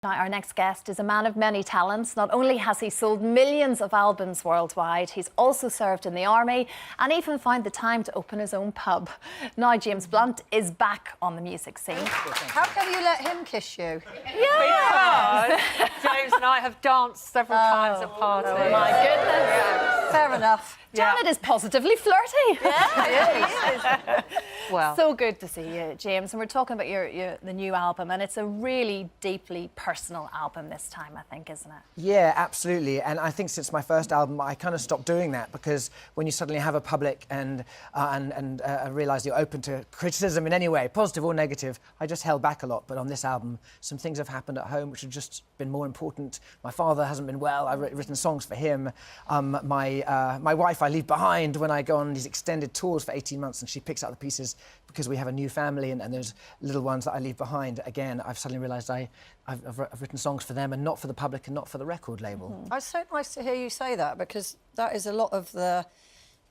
Now, our next guest is a man of many talents. Not only has he sold millions of albums worldwide, he's also served in the army and even found the time to open his own pub. Now James Blunt is back on the music scene. How come you let him kiss you? Yeah. Because James and I have danced several times at parties. Oh my goodness. Yeah. Fair enough. Janet is positively flirty. Yeah, he is. Well, So good to see you, James. And we're talking about the new album, and it's a really deeply personal album this time, I think, isn't it? Yeah, absolutely. And I think since my first album, I kind of stopped doing that, because when you suddenly have a public and realise you're open to criticism in any way, positive or negative, I just held back a lot. But on this album, some things have happened at home which have just been more important. My father hasn't been well. I've written songs for him. My wife I leave behind when I go on these extended tours for 18 months, and she picks up the pieces because we have a new family, and those little ones that I leave behind. Again, I've suddenly realised I've written songs for them and not for the public and not for the record label. Mm-hmm. It's so nice to hear you say that, because that is a lot of the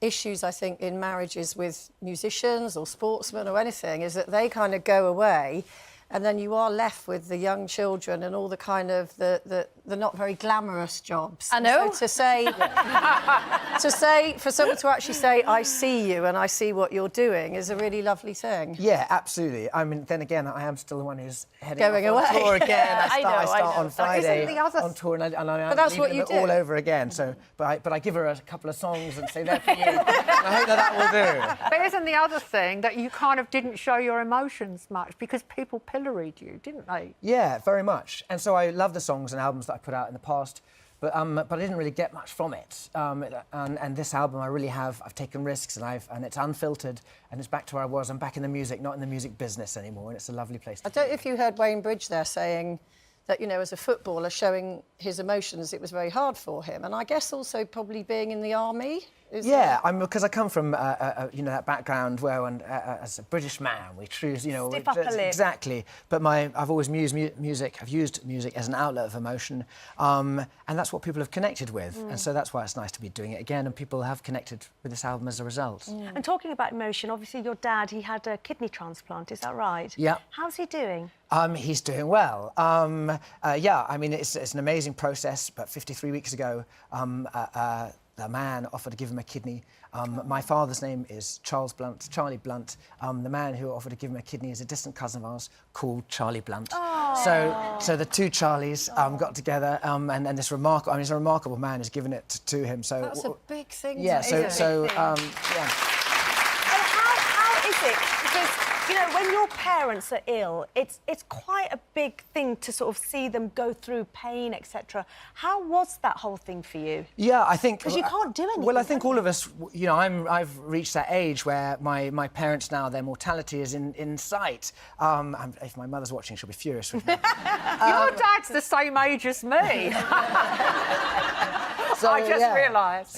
issues, I think, in marriages with musicians or sportsmen or anything, is that they kind of go away and then you are left with the young children and all the kind of the not very glamorous jobs. I know. So to say, for someone to actually say, I see you and I see what you're doing, is a really lovely thing. Yeah, absolutely. I mean, then again, I am still the one who's heading Going off on away. tour again. I I know. start on Friday Isn't the other on tour, and I'm But that's leaving what you it do. all over again. So, but I give her a couple of songs and say, "They're for you." And I hope that will do. but isn't the other thing that you kind of didn't show your emotions much because people pilloried you, didn't they? Yeah, very much. And so I love the songs and albums that I put out in the past, but I didn't really get much from it. And this album, I really have. I've taken risks, and it's unfiltered, and it's back to where I was. I'm back in the music, not in the music business anymore, and it's a lovely place to I don't know if you heard Wayne Bridge there saying that, you know, as a footballer, showing his emotions, it was very hard for him. And I guess also probably being in the army. Yeah, because I come from you know, that background where, as a British man, we choose, you know, Stiff upper lip. exactly. But I've always used music. I've used music as an outlet of emotion, and that's what people have connected with. And so that's why it's nice to be doing it again. And people have connected with this album as a result. And talking about emotion, obviously your dad, he had a kidney transplant, is that right? Yeah. How's he doing? He's doing well. Yeah, I mean, it's an amazing process. But 53 weeks ago, the man offered to give him a kidney. My father's name is Charlie Blunt. The man who offered to give him a kidney is a distant cousin of ours called Charlie Blunt. So the two Charlies got together, and this remarkable, I mean, he's a remarkable man who's given it to him. So That's a big thing. yeah. to do. Yeah. And how is it? Because, you know, when your parents are ill, it's quite a big thing to sort of see them go through pain, etc. How was that whole thing for you? Yeah, I think... Because you can't do anything. Well, I think all of us, you know, I've reached that age where my parents now, their mortality is in sight. If my mother's watching, she'll be furious with me. Your dad's the same age as me. So, I just realised.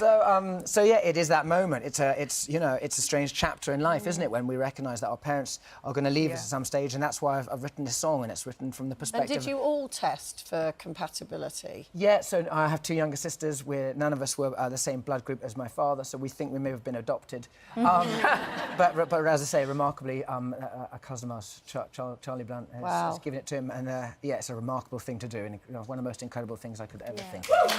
So yeah, it is that moment. It's a strange chapter in life, isn't it, when we recognise that our parents are going to leave us at some stage, and that's why I've written this song, and it's written from the And perspective. did you all test for compatibility? Yeah, so I have two younger sisters. None of us were the same blood group as my father, so we think we may have been adopted. But as I say, remarkably, a cousin of ours, Charlie Blunt, has given it to him, and yeah, it's a remarkable thing to do, and one of the most incredible things I could ever think of.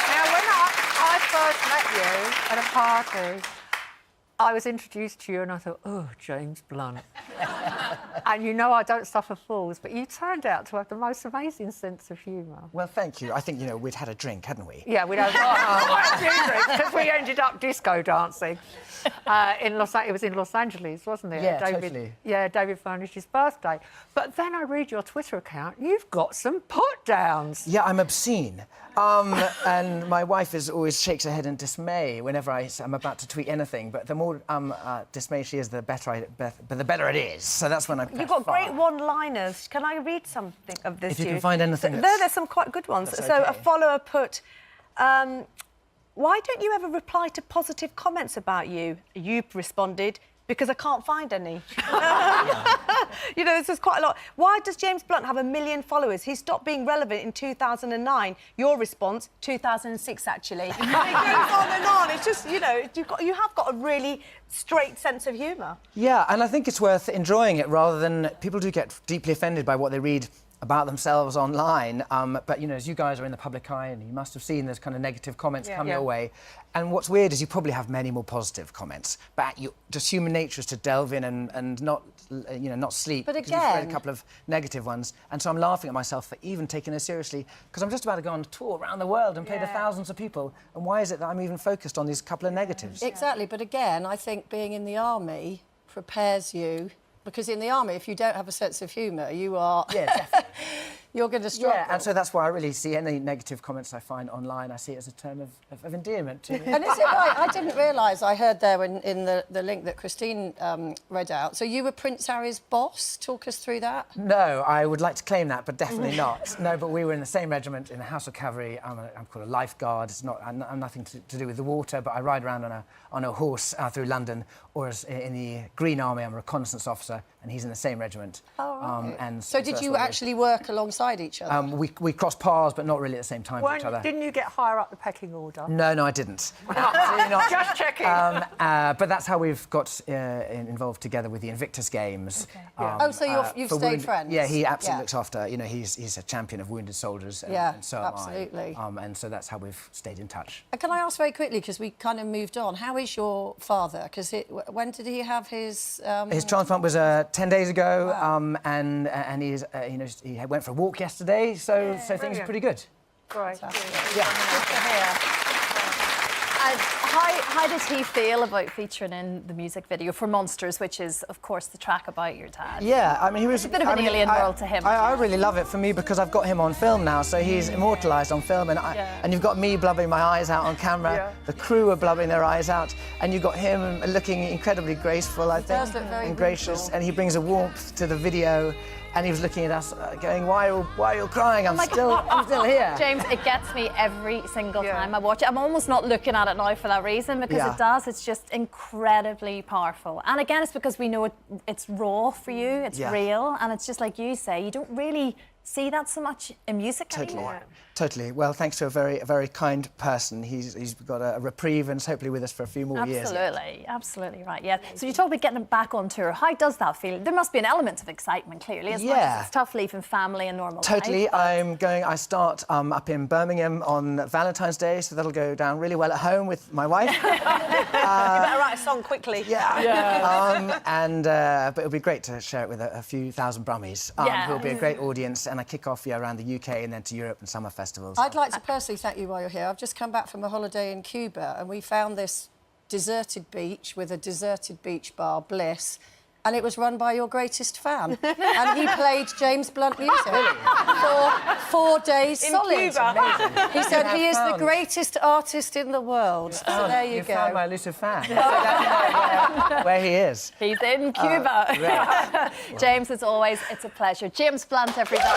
Now, when I first met you at a party, I was introduced to you and I thought, oh, James Blunt. And you know I don't suffer fools, but you turned out to have the most amazing sense of humour. Well, thank you. I think, you know, we'd had a drink, hadn't we? Yeah, we'd had quite a few drinks, because we ended up disco dancing. It was in Los Angeles, wasn't it? Yeah, totally. Yeah, David Furnish's birthday. But then I read your Twitter account, you've got some put-downs. Yeah, I'm obscene. And my wife always shakes her head in dismay whenever I'm about to tweet anything. But the more dismayed she is, the better it is. So that's when I press You've got fire. great one-liners. Can I read something of this If you to can find anything No, that's- there's some quite good ones. that's So okay. a follower put, why don't you ever reply to positive comments about you? You responded, because I can't find any. You know, this is quite a lot. Why does James Blunt have 1 million followers? He stopped being relevant in 2009. Your response, 2006, actually. And it goes on and on. It's just, you know, you have got a really straight sense of humour. Yeah, and I think it's worth enjoying it rather than... People do get deeply offended by what they read about themselves online. But, you know, as you guys are in the public eye, and you must have seen those kind of negative comments come your way. And what's weird is you probably have many more positive comments. But just human nature is to delve in and not, you know, not sleep. But because you've read again... a couple of negative ones. And so I'm laughing at myself for even taking this seriously, because I'm just about to go on a tour around the world and play to thousands of people. And why is it that I'm even focused on these couple of negatives? Exactly. But again, I think being in the army prepares you, because in the army, if you don't have a sense of humour, you are... Yeah, definitely. You're going to struggle. Yeah, and so that's why I really see any negative comments I find online, I see it as a term of endearment to me. And is it right? I didn't realise, I heard there in the link that Christine read out. So you were Prince Harry's boss? Talk us through that. No, I would like to claim that, but definitely not. No, but we were in the same regiment in the House of Cavalry. I'm called a lifeguard. It's not, I'm nothing to do with the water, but I ride around on a horse through London. Or as in the Green Army, I'm a reconnaissance officer, and he's in the same regiment. Oh, right. And so did you actually work alongside each other? We crossed paths, but not really at the same time with each other. Didn't you get higher up the pecking order? No, I didn't. Absolutely not. Just checking. But that's how we've got involved together with the Invictus Games. Okay. So you've stayed friends? Yeah, he absolutely looks after, you know, he's a champion of wounded soldiers. And so absolutely. am I. And so that's how we've stayed in touch. And can I ask very quickly, because we kind of moved on, how is your father? Because when did he have his... His transplant was 10 days ago, Wow. and he's, you know, he went for a walk yesterday, so things are pretty good. Great. Yeah. How does he feel about featuring in the music video for Monsters, which is, of course, the track about your dad? Yeah, I mean, he was... It's a bit of an alien world to him. I really love it for me because I've got him on film now, so he's immortalised on film, and you've got me blubbering my eyes out on camera, the crew are blubbering their eyes out, and you've got him looking incredibly graceful, I think. does look very and gracious, brutal. and he brings a warmth to the video. And he was looking at us, going, "Why are you all crying? I'm still here." James, it gets me every single time I watch it. I'm almost not looking at it now for that reason, because it does. It's just incredibly powerful. And again, it's because we know it's raw for you. It's real, and it's just like you say, you don't really see that so much in music anymore. Totally. Well, thanks to a very kind person. He's got a reprieve and is hopefully with us for a few more years. Absolutely right. Yeah. So you talk about getting back on tour. How does that feel? There must be an element of excitement, clearly, as much as it's tough leaving family and normal life. I start up in Birmingham on Valentine's Day, so that'll go down really well at home with my wife. You better write a song quickly. But it'll be great to share it with a few thousand Brummies, who'll be a great audience. And I kick off around the UK and then to Europe and summer festivals. I'd like to personally thank you while you're here. I've just come back from a holiday in Cuba, and we found this deserted beach with a deserted beach bar, Bliss, and it was run by your greatest fan. And he played James Blunt music for 4 days solid. Cuba. He said he is the greatest artist in the world. So there you go. Found my elusive fan. So that's where he is. He's in Cuba. James, as always, it's a pleasure. James Blunt, everybody.